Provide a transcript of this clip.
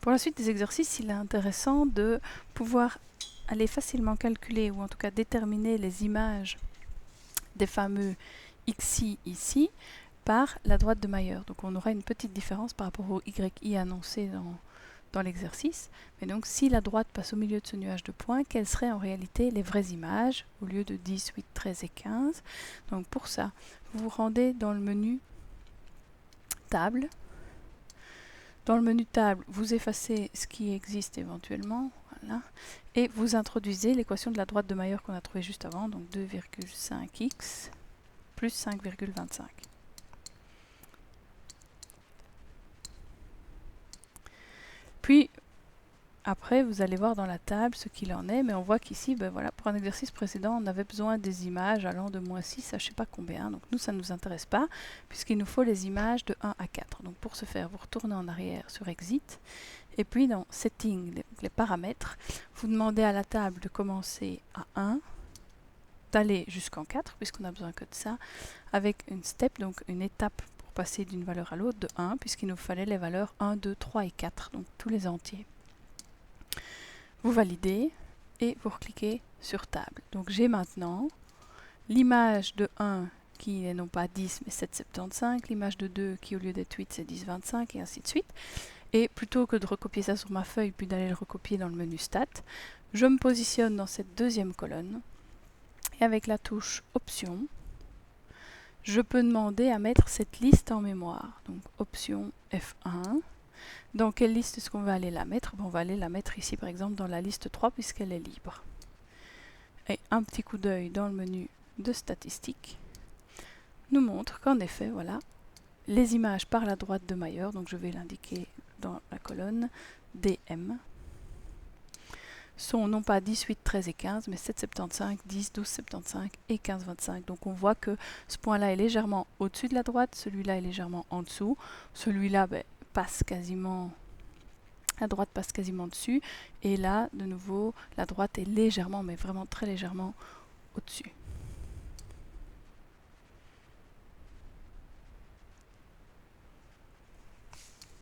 Pour la suite des exercices, il est intéressant de pouvoir aller facilement calculer ou en tout cas déterminer les images des fameux xi ici par la droite de Mayer. Donc on aura une petite différence par rapport au yi annoncé dans l'exercice. Mais donc si la droite passe au milieu de ce nuage de points, quelles seraient en réalité les vraies images au lieu de 10, 8, 13 et 15. Donc pour ça, vous vous rendez dans le menu table. Dans le menu table, vous effacez ce qui existe éventuellement, voilà, et vous introduisez l'équation de la droite de Mayer qu'on a trouvée juste avant, donc 2,5x plus 5,25. Puis, après, vous allez voir dans la table ce qu'il en est, mais on voit qu'ici, ben voilà, pour un exercice précédent, on avait besoin des images allant de -6 à je ne sais pas combien. Donc nous, ça ne nous intéresse pas, puisqu'il nous faut les images de 1 à 4. Donc pour ce faire, vous retournez en arrière sur Exit, et puis dans Setting, les paramètres, vous demandez à la table de commencer à 1, d'aller jusqu'en 4, puisqu'on a besoin que de ça, avec une step, donc une étape pour passer d'une valeur à l'autre de 1, puisqu'il nous fallait les valeurs 1, 2, 3 et 4, donc tous les entiers. Vous validez et vous recliquez sur table. Donc j'ai maintenant l'image de 1 qui n'est non pas 10 mais 7,75, l'image de 2 qui au lieu d'être 8 c'est 10,25 et ainsi de suite. Et plutôt que de recopier ça sur ma feuille puis d'aller le recopier dans le menu Stat, je me positionne dans cette deuxième colonne et avec la touche Option, je peux demander à mettre cette liste en mémoire. Donc Option F1. Dans quelle liste est-ce qu'on va aller la mettre? On va aller la mettre ici par exemple dans la liste 3 puisqu'elle est libre. Et un petit coup d'œil dans le menu de statistiques nous montre qu'en effet, voilà, les images par la droite de Mayer, donc je vais l'indiquer dans la colonne DM, sont non pas 10, 8, 13 et 15, mais 7,75, 10, 12,75 et 15,25. Donc on voit que ce point-là est légèrement au-dessus de la droite, celui-là est légèrement en dessous, celui-là passe quasiment, la droite passe quasiment dessus, et là, de nouveau, la droite est légèrement, mais vraiment très légèrement au-dessus.